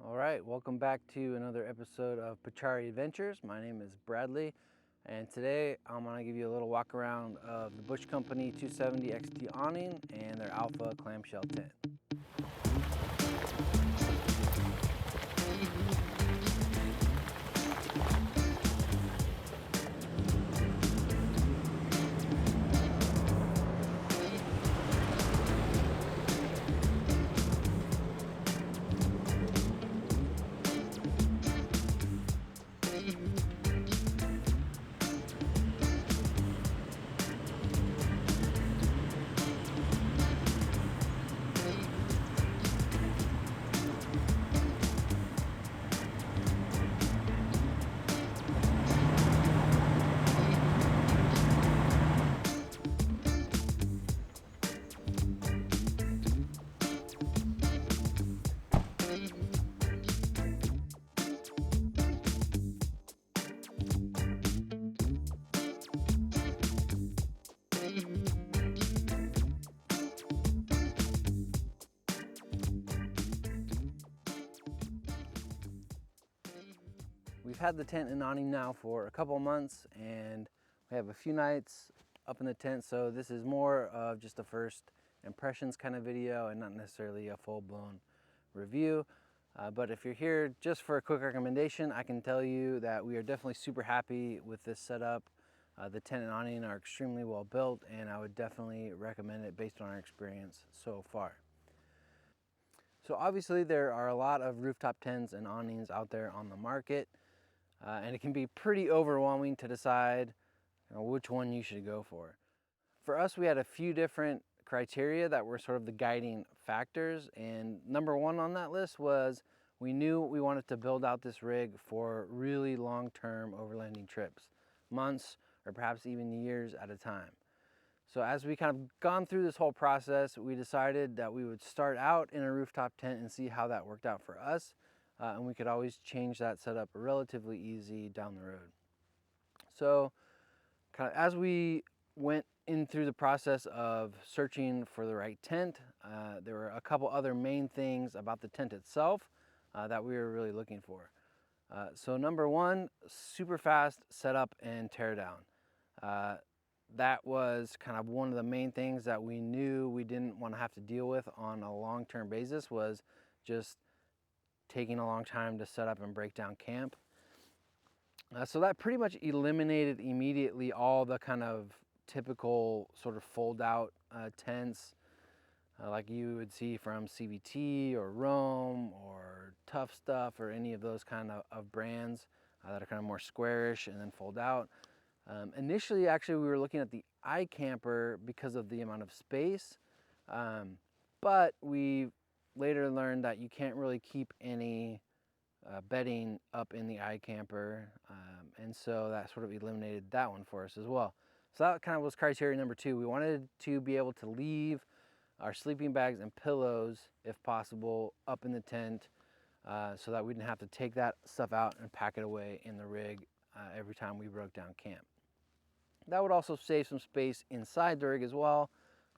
All right, welcome back to another episode of Pachari Adventures. My name is Bradley, and today I'm going to give you a little walk around of the Bush Company 270 XT awning and their Alpha clamshell tent. We've had the tent and awning now for a couple months, and we have a few nights up in the tent, so this is more of just a first impressions kind of video and not necessarily a full-blown review. But if you're here just for a quick recommendation, I can tell you that we are definitely super happy with this setup. The tent and awning are extremely well built, and I would definitely recommend it based on our experience so far. So obviously there are a lot of rooftop tents and awnings out there on the market. And it can be pretty overwhelming to decide which one you should go for. For us, we had a few different criteria that were sort of the guiding factors, and number one on that list was we knew we wanted to build out this rig for really long-term overlanding trips, months or perhaps even years at a time. So as we kind of gone through this whole process, we decided that we would start out in a rooftop tent and see how that worked out for us. And we could always change that setup relatively easy down the road. So kind of as we went in through the process of searching for the right tent, there were a couple other main things about the tent itself that we were really looking for. So number one, super fast setup and tear down. That was kind of one of the main things that we knew we didn't want to have to deal with on a long-term basis, was just taking a long time to set up and break down camp. So that pretty much eliminated immediately all the kind of typical sort of fold out tents like you would see from CVT or Rome or Tough Stuff or any of those kind of brands that are kind of more squarish and then fold out. Initially, actually, we were looking at the iCamper because of the amount of space, but we later learned that you can't really keep any bedding up in the iCamper, and so that sort of eliminated that one for us as well. So that kind of was criteria number two. We wanted to be able to leave our sleeping bags and pillows, if possible, up in the tent so that we didn't have to take that stuff out and pack it away in the rig every time we broke down camp. That would also save some space inside the rig as well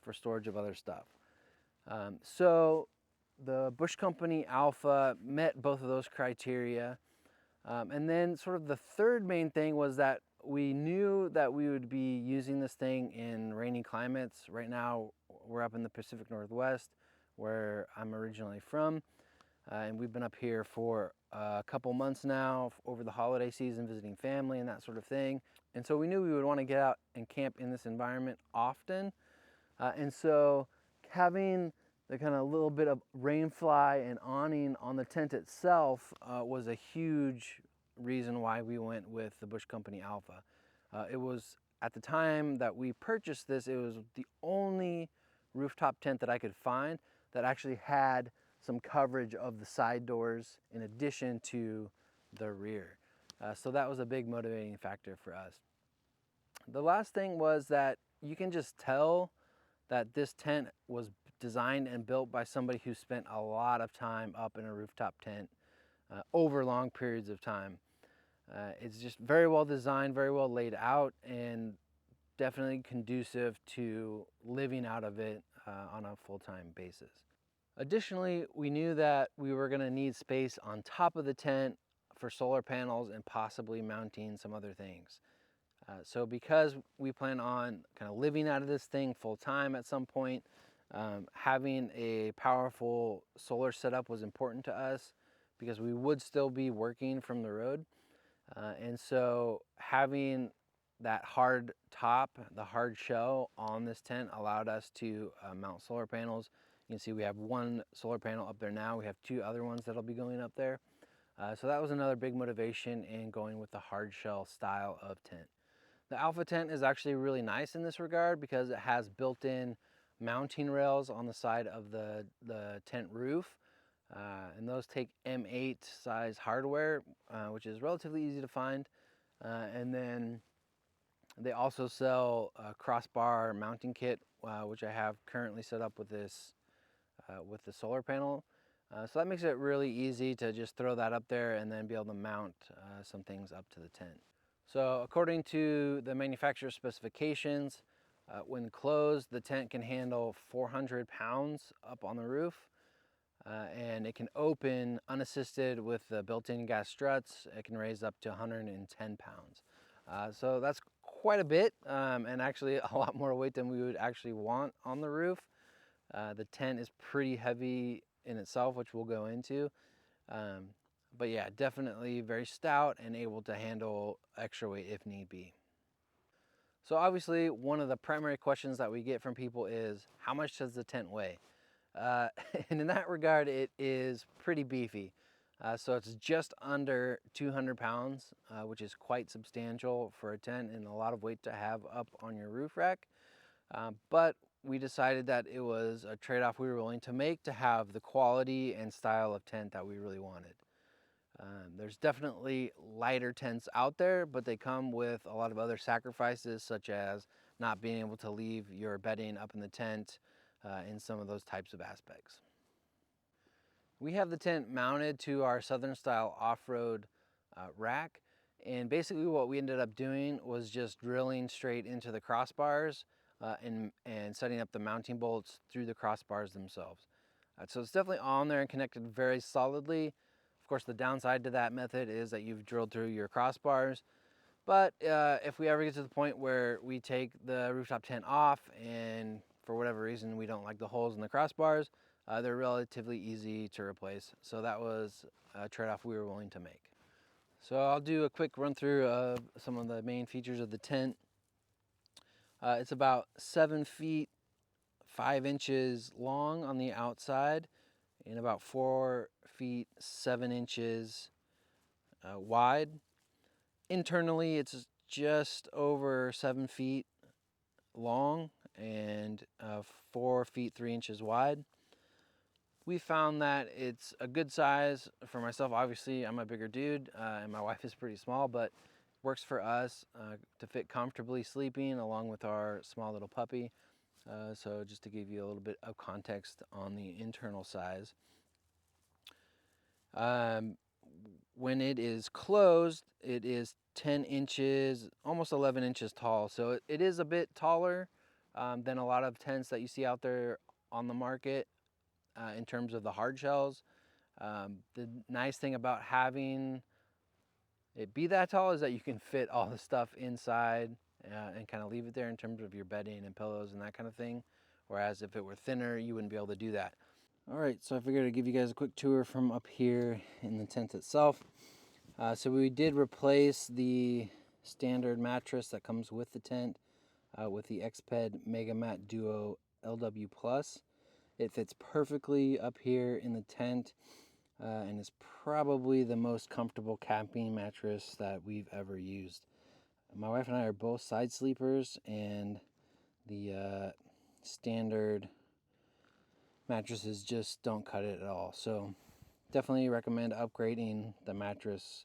for storage of other stuff. So the Bush Company Alpha met both of those criteria. And then sort of the third main thing was that we knew that we would be using this thing in rainy climates. Right now, we're up in the Pacific Northwest, where I'm originally from. And we've been up here for a couple months now over the holiday season, visiting family and that sort of thing. And so we knew we would want to get out and camp in this environment often. And so having the kind of little bit of rain fly and awning on the tent itself was a huge reason why we went with the Bush Company Alpha. It was, at the time that we purchased this, it was the only rooftop tent that I could find that actually had some coverage of the side doors in addition to the rear. So that was a big motivating factor for us. The last thing was that you can just tell that this tent was designed and built by somebody who spent a lot of time up in a rooftop tent over long periods of time. It's just very well designed, very well laid out, and definitely conducive to living out of it on a full-time basis. Additionally, we knew that we were going to need space on top of the tent for solar panels and possibly mounting some other things. So because we plan on kind of living out of this thing full time at some point, having a powerful solar setup was important to us because we would still be working from the road. And so having that hard top, the hard shell on this tent allowed us to mount solar panels. You can see we have one solar panel up there now. We have two other ones that'll be going up there. So that was another big motivation in going with the hard shell style of tent. The Alpha tent is actually really nice in this regard because it has built-in mounting rails on the side of the tent roof. And those take M8 size hardware, which is relatively easy to find. And then they also sell a crossbar mounting kit, which I have currently set up with this with the solar panel. So that makes it really easy to just throw that up there and then be able to mount some things up to the tent. So according to the manufacturer's specifications, when closed, the tent can handle 400 pounds up on the roof. And it can open unassisted with the built-in gas struts. It can raise up to 110 pounds. So that's quite a bit, and actually a lot more weight than we would actually want on the roof. The tent is pretty heavy in itself, which we'll go into. But yeah, definitely very stout and able to handle extra weight if need be. So obviously one of the primary questions that we get from people is, how much does the tent weigh? And in that regard, it is pretty beefy. So it's just under 200 pounds, which is quite substantial for a tent and a lot of weight to have up on your roof rack. But we decided that it was a trade-off we were willing to make to have the quality and style of tent that we really wanted. There's definitely lighter tents out there, but they come with a lot of other sacrifices, such as not being able to leave your bedding up in the tent in some of those types of aspects. We have the tent mounted to our Southern style off-road rack, and basically what we ended up doing was just drilling straight into the crossbars and setting up the mounting bolts through the crossbars themselves. So it's definitely on there and connected very solidly. Of course, the downside to that method is that you've drilled through your crossbars. But if we ever get to the point where we take the rooftop tent off and for whatever reason we don't like the holes in the crossbars, they're relatively easy to replace. So that was a trade-off we were willing to make. So I'll do a quick run through of some of the main features of the tent. It's about 7 feet 5 inches long on the outside and about 4 feet 7 inches wide. Internally, it's just over 7 feet long and 4 feet 3 inches wide. We found that it's a good size for myself. Obviously, I'm a bigger dude and my wife is pretty small, but works for us to fit comfortably sleeping along with our small little puppy. So just to give you a little bit of context on the internal size. When it is closed, it is 10 inches, almost 11 inches tall. So it is a bit taller than a lot of tents that you see out there on the market in terms of the hard shells. The nice thing about having it be that tall is that you can fit all the stuff inside and kind of leave it there in terms of your bedding and pillows and that kind of thing. Whereas if it were thinner, you wouldn't be able to do that. All right, so I figured I'd give you guys a quick tour from up here in the tent itself. So we did replace the standard mattress that comes with the tent with the Xped Mega Mat Duo LW Plus. It fits perfectly up here in the tent and is probably the most comfortable camping mattress that we've ever used. My wife and I are both side sleepers, and the standard mattresses just don't cut it at all. So definitely recommend upgrading the mattress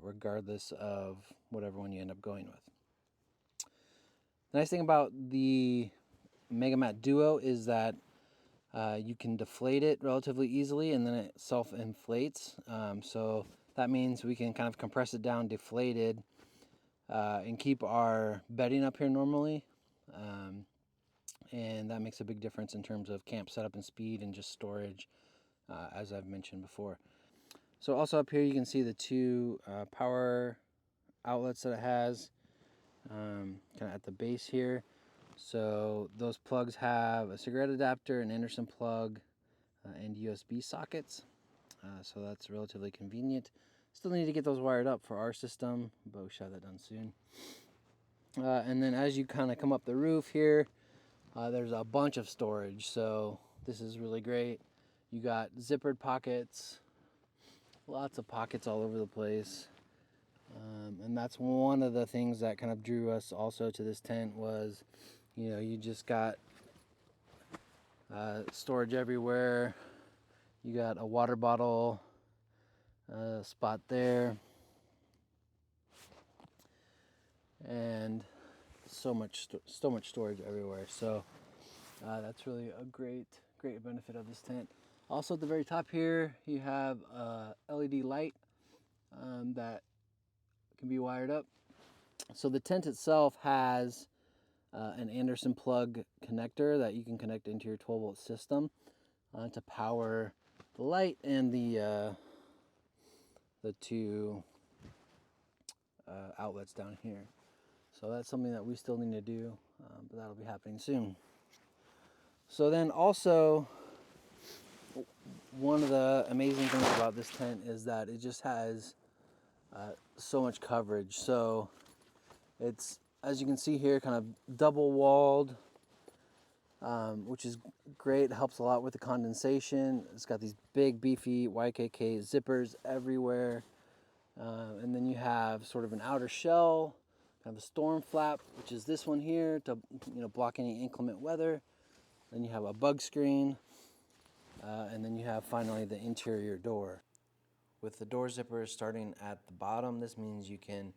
regardless of whatever one you end up going with. The nice thing about the Mega Mat Duo is that you can deflate it relatively easily and then it self-inflates. So that means we can kind of compress it down, deflate it, and keep our bedding up here normally. and that makes a big difference in terms of camp setup and speed and just storage, as I've mentioned before. So also up here you can see the two power outlets that it has, kind of at the base here. So those plugs have a cigarette adapter, an Anderson plug, and USB sockets. So that's relatively convenient. Still need to get those wired up for our system, but we should have that done soon. And then as you kind of come up the roof here, there's a bunch of storage. So this is really great. You got zippered pockets, lots of pockets all over the place. And that's one of the things that kind of drew us also to this tent was, you know, you just got storage everywhere. You got a water bottle spot there, and so much storage everywhere. So that's really a great benefit of this tent. Also at the very top here, you have a LED light that can be wired up. So the tent itself has an Anderson plug connector that you can connect into your 12-volt system to power the light and the two outlets down here. So that's something that we still need to do, but that'll be happening soon. So then also, one of the amazing things about this tent is that it just has so much coverage. So it's, as you can see here, kind of double walled, which is great. It helps a lot with the condensation. It's got these big beefy YKK zippers everywhere. And then you have sort of an outer shell, kind of a storm flap, which is this one here to, you know, block any inclement weather. Then you have a bug screen, and then you have finally the interior door. With the door zippers starting at the bottom, this means you can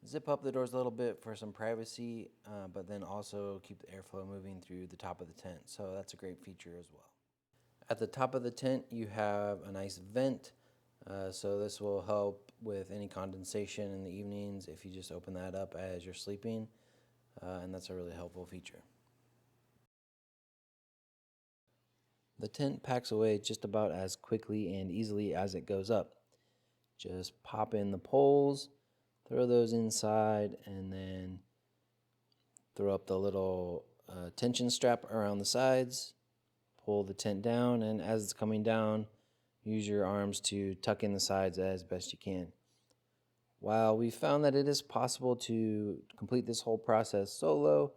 zip up the doors a little bit for some privacy, but then also keep the airflow moving through the top of the tent. So that's a great feature as well. At the top of the tent, you have a nice vent. So this will help with any condensation in the evenings if you just open that up as you're sleeping, and that's a really helpful feature. The tent packs away just about as quickly and easily as it goes up. Just pop in the poles, throw those inside, and then throw up the little tension strap around the sides, pull the tent down, and as it's coming down, use your arms to tuck in the sides as best you can. While we found that it is possible to complete this whole process solo,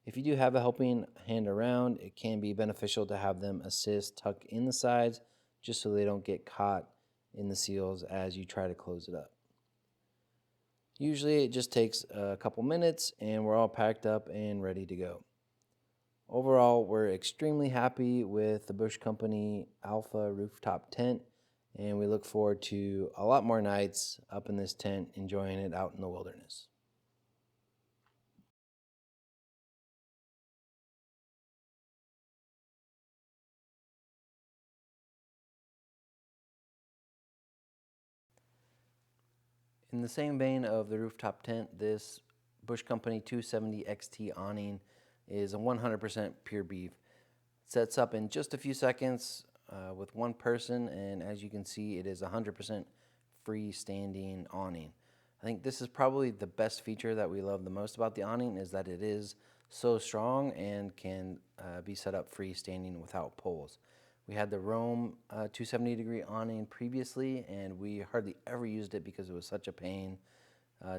if you do have a helping hand around, it can be beneficial to have them assist tuck in the sides just so they don't get caught in the seals as you try to close it up. Usually it just takes a couple minutes and we're all packed up and ready to go. Overall, we're extremely happy with the Bush Company Alpha rooftop tent, and we look forward to a lot more nights up in this tent enjoying it out in the wilderness. In the same vein of the rooftop tent, this Bush Company 270 XT awning is a 100% pure beef. It sets up in just a few seconds with one person, and as you can see, it is 100% freestanding awning. I think this is probably the best feature that we love the most about the awning, is that it is so strong and can be set up freestanding without poles. We had the Rome 270-degree awning previously, and we hardly ever used it because it was such a pain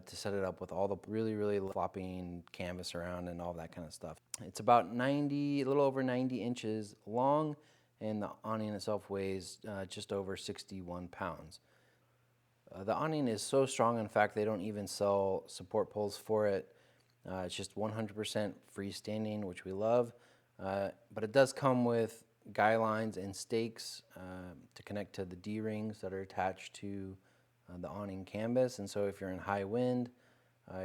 to set it up with all the really flopping canvas around and all that kind of stuff. It's about a little over 90 inches long, and the awning itself weighs just over 61 pounds. The awning is so strong, in fact, they don't even sell support poles for it. It's just 100% freestanding, which we love, but it does come with guy lines and stakes to connect to the D-rings that are attached to the awning canvas, and so if you're in high wind,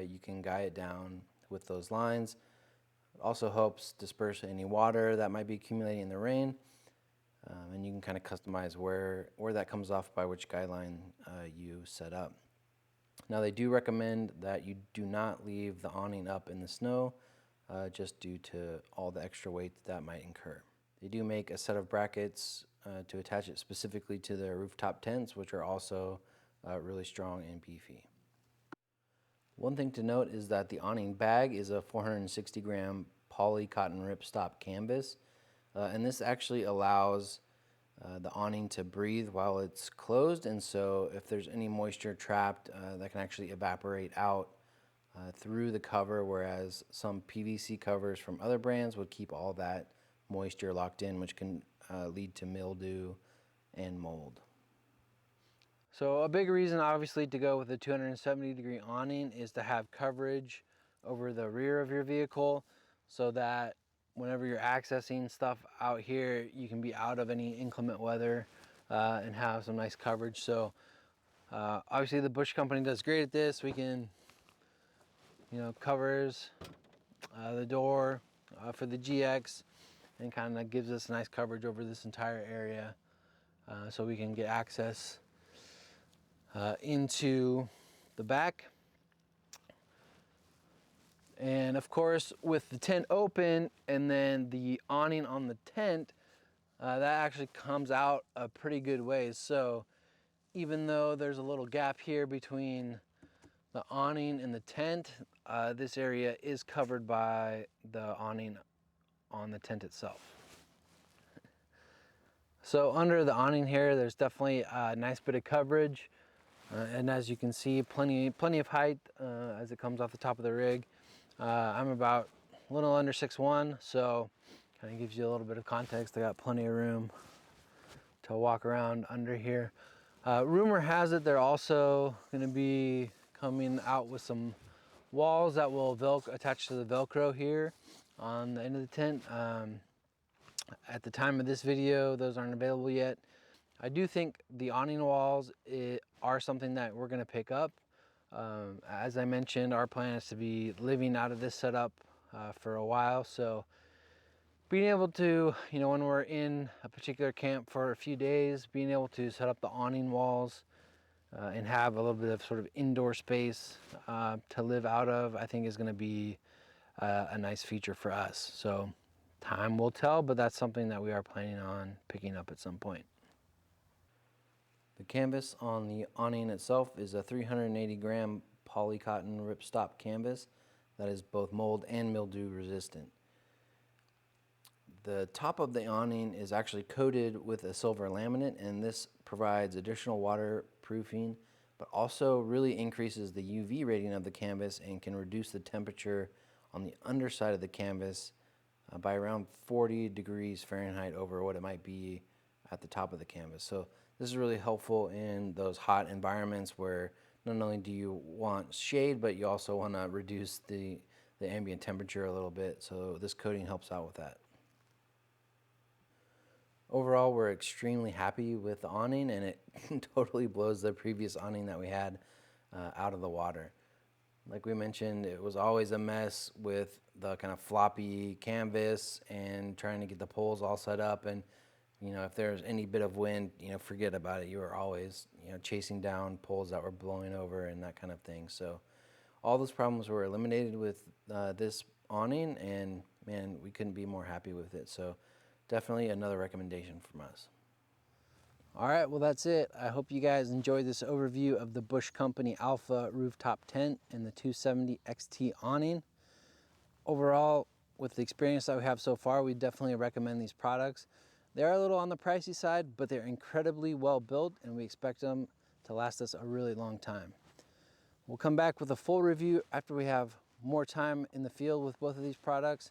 you can guy it down with those lines. It also helps disperse any water that might be accumulating in the rain, and you can kind of customize where that comes off by which guy line you set up. Now, they do recommend that you do not leave the awning up in the snow just due to all the extra weight that might incur. They do make a set of brackets to attach it specifically to their rooftop tents, which are also really strong and beefy. One thing to note is that the awning bag is a 460 gram poly cotton ripstop canvas, and this actually allows the awning to breathe while it's closed, and so if there's any moisture trapped, that can actually evaporate out through the cover, whereas some PVC covers from other brands would keep all that moisture locked in, which can lead to mildew and mold. So a big reason obviously to go with a 270-degree awning is to have coverage over the rear of your vehicle, so that whenever you're accessing stuff out here, you can be out of any inclement weather and have some nice coverage. So obviously the Bush Company does great at this. We can, covers the door for the GX, and kind of gives us nice coverage over this entire area, so we can get access into the back. And of course, with the tent open and then the awning on the tent, that actually comes out a pretty good ways. So even though there's a little gap here between the awning and the tent, this area is covered by the awning on the tent itself. So under the awning here, there's definitely a nice bit of coverage. And as you can see, plenty of height as it comes off the top of the rig. I'm about a little under 6'1", so kind of gives you a little bit of context. I got plenty of room to walk around under here. Rumor has it they're also going to be coming out with some walls that will attach to the Velcro here on the end of the tent. At the time of this video, those aren't available yet. I do think the awning walls are something that we're going to pick up. As I mentioned, our plan is to be living out of this setup for a while, so being able to, when we're in a particular camp for a few days, being able to set up the awning walls and have a little bit of sort of indoor space to live out of, I think is going to be a nice feature for us. So time will tell, but that's something that we are planning on picking up at some point. The canvas on the awning itself is a 380 gram poly cotton ripstop canvas that is both mold and mildew resistant. The top of the awning is actually coated with a silver laminate, and this provides additional waterproofing, but also really increases the UV rating of the canvas and can reduce the temperature on the underside of the canvas by around 40 degrees Fahrenheit over what it might be at the top of the canvas. So this is really helpful in those hot environments where not only do you want shade, but you also want to reduce the ambient temperature a little bit. So this coating helps out with that. Overall, we're extremely happy with the awning, and it totally blows the previous awning that we had out of the water. Like we mentioned, it was always a mess with the kind of floppy canvas and trying to get the poles all set up. And if there's any bit of wind, forget about it. You were always, chasing down poles that were blowing over and that kind of thing. So all those problems were eliminated with this awning, and man, we couldn't be more happy with it. So definitely another recommendation from us. All right, well, that's it. I hope you guys enjoyed this overview of the Bush Company Alpha rooftop tent and the 270 XT awning. Overall, with the experience that we have so far, we definitely recommend these products. They are a little on the pricey side, but they're incredibly well built, and we expect them to last us a really long time. We'll come back with a full review after we have more time in the field with both of these products,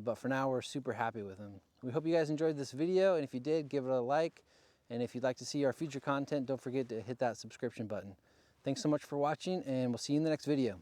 but for now, we're super happy with them. We hope you guys enjoyed this video, and if you did, give it a like. And if you'd like to see our future content, don't forget to hit that subscription button. Thanks so much for watching, and we'll see you in the next video.